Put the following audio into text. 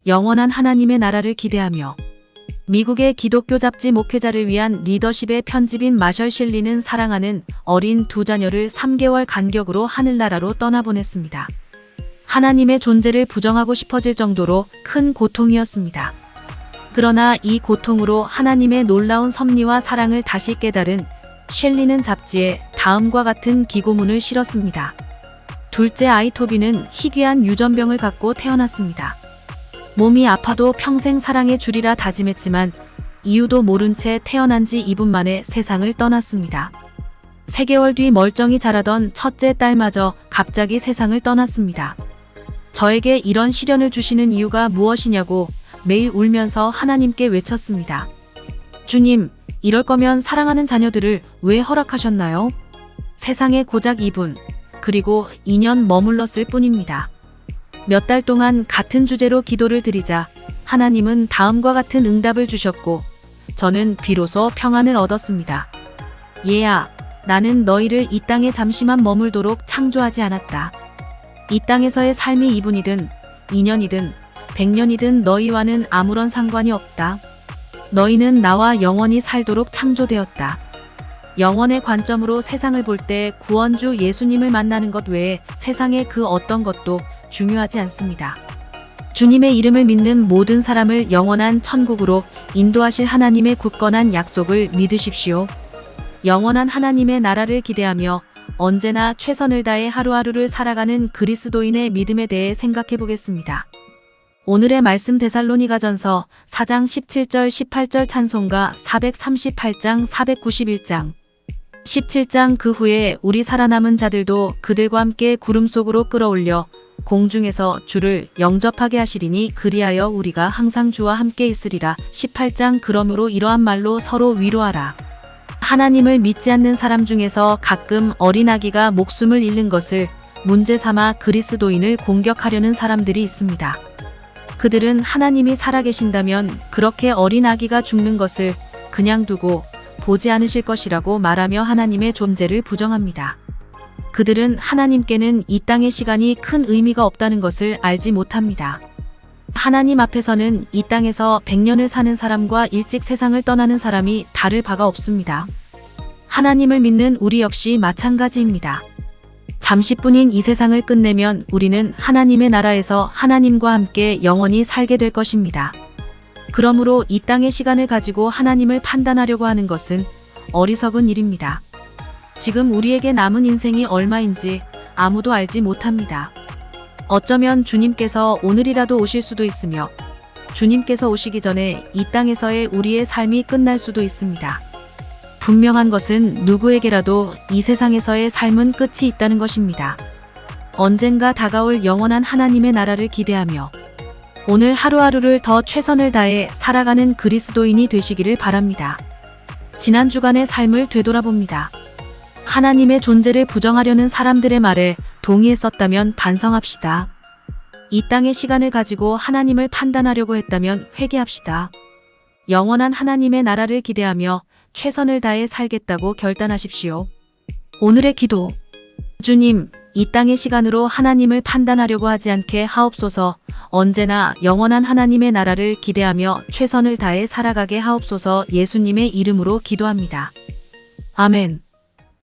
영원한 하나님의 나라를 기대하며 미국의 기독교 잡지 목회자를 위한 리더십의 편집인 마셜 셸리는 사랑하는 어린 두 자녀를 3개월 간격으로 하늘나라로 떠나보냈습니다. 하나님의 존재를 부정하고 싶어질 정도로 큰 고통이었습니다. 그러나 이 고통으로 하나님의 놀라운 섭리와 사랑을 다시 깨달은 셸리는 잡지에 다음과 같은 기고문을 실었습니다. 둘째 아이 토비는 희귀한 유전병을 갖고 태어났습니다. 몸이 아파도 평생 사랑해 주리라 다짐했지만 이유도 모른 채 태어난 지 2분 만에 세상을 떠났습니다. 3개월 뒤 멀쩡히 자라던 첫째 딸마저 갑자기 세상을 떠났습니다. 저에게 이런 시련을 주시는 이유가 무엇이냐고 매일 울면서 하나님께 외쳤습니다. 주님, 이럴 거면 사랑하는 자녀들을 왜 허락하셨나요? 세상에 고작 2분, 그리고 2년 머물렀을 뿐입니다. 몇 달 동안 같은 주제로 기도를 드리자 하나님은 다음과 같은 응답을 주셨고 저는 비로소 평안을 얻었습니다. 얘야, 나는 너희를 이 땅에 잠시만 머물도록 창조하지 않았다. 이 땅에서의 삶이 2분이든 2년이든 100년이든 너희와는 아무런 상관이 없다. 너희는 나와 영원히 살도록 창조되었다. 영원의 관점으로 세상을 볼 때 구원주 예수님을 만나는 것 외에 세상의 그 어떤 것도 중요하지 않습니다. 주님의 이름을 믿는 모든 사람을 영원한 천국으로 인도하실 하나님의 굳건한 약속을 믿으십시오. 영원한 하나님의 나라를 기대하며 언제나 최선을 다해 하루하루를 살아가는 그리스도인의 믿음에 대해 생각해 보겠습니다. 오늘의 말씀 데살로니가전서 4장 17절 18절 찬송가 438장 491장 17장 그 후에 우리 살아남은 자들도 그들과 함께 구름 속으로 끌어올려 공중에서 주를 영접하게 하시리니 그리하여 우리가 항상 주와 함께 있으리라. 18장 그러므로 이러한 말로 서로 위로하라. 하나님을 믿지 않는 사람 중에서 가끔 어린아기가 목숨을 잃는 것을 문제 삼아 그리스도인을 공격하려는 사람들이 있습니다. 그들은 하나님이 살아계신다면 그렇게 어린아기가 죽는 것을 그냥 두고 보지 않으실 것이라고 말하며 하나님의 존재를 부정합니다. 그들은 하나님께는 이 땅의 시간이 큰 의미가 없다는 것을 알지 못합니다. 하나님 앞에서는 이 땅에서 100년을 사는 사람과 일찍 세상을 떠나는 사람이 다를 바가 없습니다. 하나님을 믿는 우리 역시 마찬가지입니다. 잠시뿐인 이 세상을 끝내면 우리는 하나님의 나라에서 하나님과 함께 영원히 살게 될 것입니다. 그러므로 이 땅의 시간을 가지고 하나님을 판단하려고 하는 것은 어리석은 일입니다. 지금 우리에게 남은 인생이 얼마인지 아무도 알지 못합니다. 어쩌면 주님께서 오늘이라도 오실 수도 있으며 주님께서 오시기 전에 이 땅에서의 우리의 삶이 끝날 수도 있습니다. 분명한 것은 누구에게라도 이 세상에서의 삶은 끝이 있다는 것입니다. 언젠가 다가올 영원한 하나님의 나라를 기대하며 오늘 하루하루를 더 최선을 다해 살아가는 그리스도인이 되시기를 바랍니다. 지난 주간의 삶을 되돌아봅니다. 하나님의 존재를 부정하려는 사람들의 말에 동의했었다면 반성합시다. 이 땅의 시간을 가지고 하나님을 판단하려고 했다면 회개합시다. 영원한 하나님의 나라를 기대하며 최선을 다해 살겠다고 결단하십시오. 오늘의 기도. 주님, 이 땅의 시간으로 하나님을 판단하려고 하지 않게 하옵소서. 언제나 영원한 하나님의 나라를 기대하며 최선을 다해 살아가게 하옵소서. 예수님의 이름으로 기도합니다. 아멘.